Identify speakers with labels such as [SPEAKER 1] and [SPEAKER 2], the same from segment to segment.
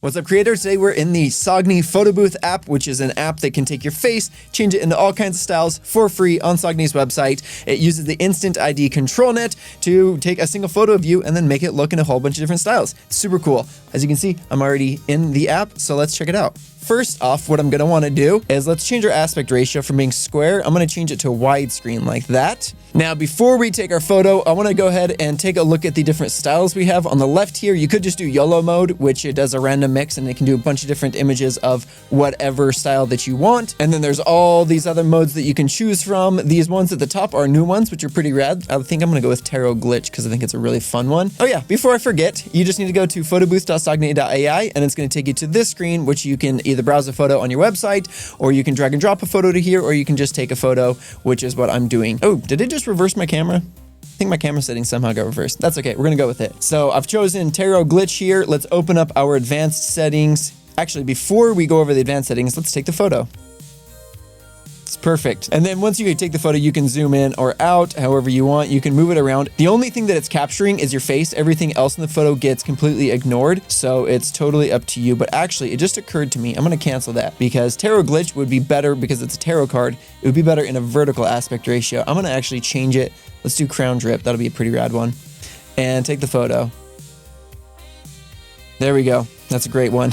[SPEAKER 1] What's up, creators? Today we're in the Sogni Photobooth app, which is an app that can take your face, change it into all kinds of styles for free on Sogni's website. It uses the Instant ID control net to take a single photo of you and then make it look in a whole bunch of different styles. It's super cool. As you can see, I'm already in the app, so let's check it out. First off, what I'm going to want to do is let's change our aspect ratio from being square. I'm going to change it to widescreen like that. Now, before we take our photo, I want to go ahead and take a look at the different styles we have. On the left here, you could just do YOLO mode, which it does a random mix and it can do a bunch of different images of whatever style that you want. And then there's all these other modes that you can choose from. These ones at the top are new ones, which are pretty rad. I think I'm going to go with Tarot Glitch because I think it's a really fun one. Oh yeah, before I forget, you just need to go to photobooth.sogni.ai and it's going to take you to this screen, which you can either browse a photo on your website, or you can drag and drop a photo to here, or you can just take a photo, which is what I'm doing. Oh, did it just reverse my camera? I think my camera settings somehow got reversed. That's okay, we're gonna go with it. So I've chosen Tarot Glitch here. Let's open up our advanced settings. Actually, before we go over the advanced settings, let's take the photo. It's perfect. And then once you take the photo, you can zoom in or out however you want. You can move it around. The only thing that it's capturing is your face. Everything else in the photo gets completely ignored. So it's totally up to you. But actually, it just occurred to me, I'm going to cancel that because Tarot Glitch would be better because it's a tarot card. It would be better in a vertical aspect ratio. I'm going to actually change it. Let's do Crown Drip. That'll be a pretty rad one. And take the photo. There we go. That's a great one.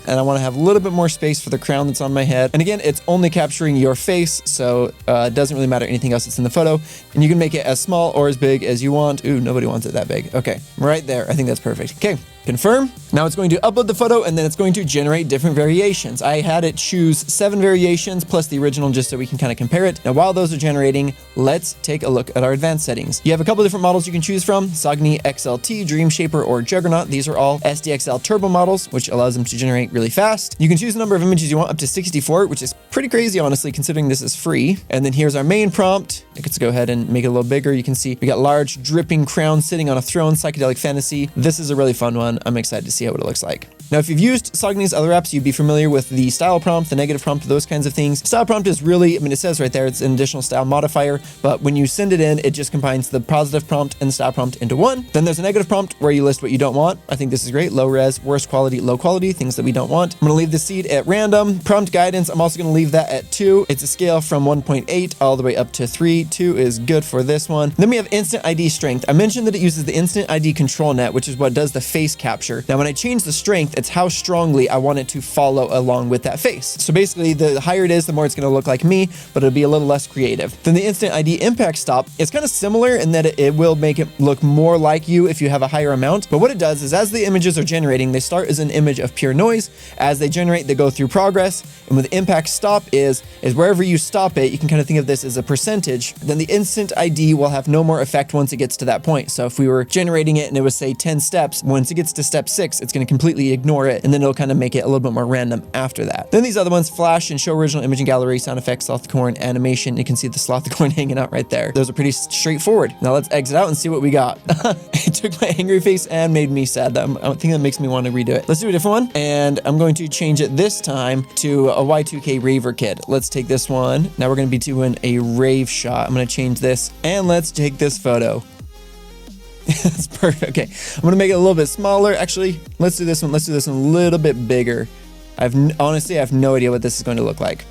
[SPEAKER 1] And I want to have a little bit more space for the crown that's on my head. And again, it's only capturing your face, so it doesn't really matter anything else that's in the photo. And you can make it as small or as big as you want. Ooh, nobody wants it that big. Okay, right there. I think that's perfect. Okay, confirm. Now it's going to upload the photo and then it's going to generate different variations. I had it choose 7 variations plus the original just so we can kind of compare it. Now, while those are generating, let's take a look at our advanced settings. You have a couple different models you can choose from: Sogni XLT, Dream Shaper, or Juggernaut. These are all SDXL turbo models, which allows them to generate really fast. You can choose the number of images you want, up to 64, which is pretty crazy, honestly, considering this is free. And then here's our main prompt. Let's go ahead and make it a little bigger. You can see we got large dripping crown sitting on a throne, psychedelic fantasy. This is a really fun one. I'm excited to see what it looks like. Now, if you've used Sogni's other apps, you'd be familiar with the style prompt, the negative prompt, those kinds of things. Style prompt is really, I mean, it says right there, it's an additional style modifier, but when you send it in, it just combines the positive prompt and the style prompt into one. Then there's a negative prompt where you list what you don't want. I think this is great. Low res, worst quality, low quality, things that we don't want. I'm going to leave the seed at random. Prompt guidance, I'm also going to leave that at 2. It's a scale from 1.8 all the way up to 3. 2 is good for this one. Then we have Instant ID strength. I mentioned that it uses the Instant ID control net, which is what does the face capture. Now, when I change the strength, it's how strongly I want it to follow along with that face. So basically, the higher it is, the more it's going to look like me, but it'll be a little less creative. Then the Instant ID impact stop is kind of similar in that it will make it look more like you if you have a higher amount. But what it does is, as the images are generating, they start as an image of pure noise. As they generate, they go through progress. And with impact stop is wherever you stop it, you can kind of think of this as a percentage. Then the Instant ID will have no more effect once it gets to that point. So if we were generating it and it was, say, 10 steps, once it gets to step 6, it's going to completely ignore it, and then it'll kind of make it a little bit more random after that. Then these other ones, flash and show original image and gallery, sound effects, sloth the corn, animation. You can see the sloth the corn hanging out right there. Those are pretty straightforward. Now let's exit out and see what we got. It took my angry face and made me sad. I think that makes me want to redo it. Let's do a different one. And I'm going to change it this time to a Y2K raver kid. Let's take this one. Now we're going to be doing a rave shot. I'm going to change this and let's take this photo. That's perfect. Okay, I'm gonna make it a little bit smaller. Actually, let's do this one. Let's do this one a little bit bigger. Honestly, I have no idea what this is going to look like.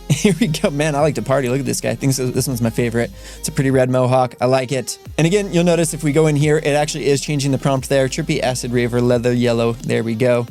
[SPEAKER 1] Here we go. Man, I like to party. Look at this guy. I think this one's my favorite. It's a pretty red mohawk. I like it. And again, you'll notice if we go in here, it actually is changing the prompt there. Trippy acid raver leather yellow. There we go.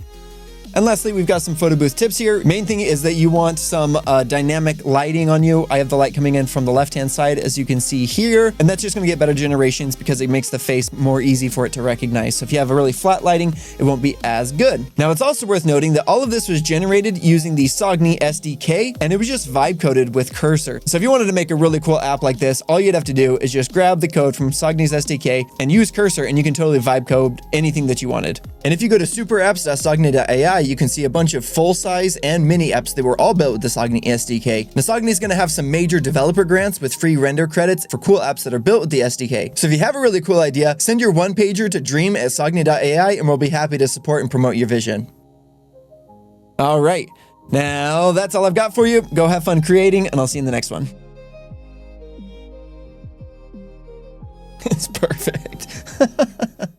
[SPEAKER 1] And lastly, we've got some photo booth tips here. Main thing is that you want some dynamic lighting on you. I have the light coming in from the left-hand side, as you can see here. And that's just gonna get better generations because it makes the face more easy for it to recognize. So if you have a really flat lighting, it won't be as good. Now, it's also worth noting that all of this was generated using the Sogni SDK, and it was just vibe coded with Cursor. So if you wanted to make a really cool app like this, all you'd have to do is just grab the code from Sogni's SDK and use Cursor, and you can totally vibe code anything that you wanted. And if you go to superapps.sogni.ai, you can see a bunch of full-size and mini apps that were all built with the Sogni SDK. Now, Sogni is going to have some major developer grants with free render credits for cool apps that are built with the SDK. So if you have a really cool idea, send your one-pager to dream@sogni.ai and we'll be happy to support and promote your vision. All right, now that's all I've got for you. Go have fun creating, and I'll see you in the next one. It's perfect.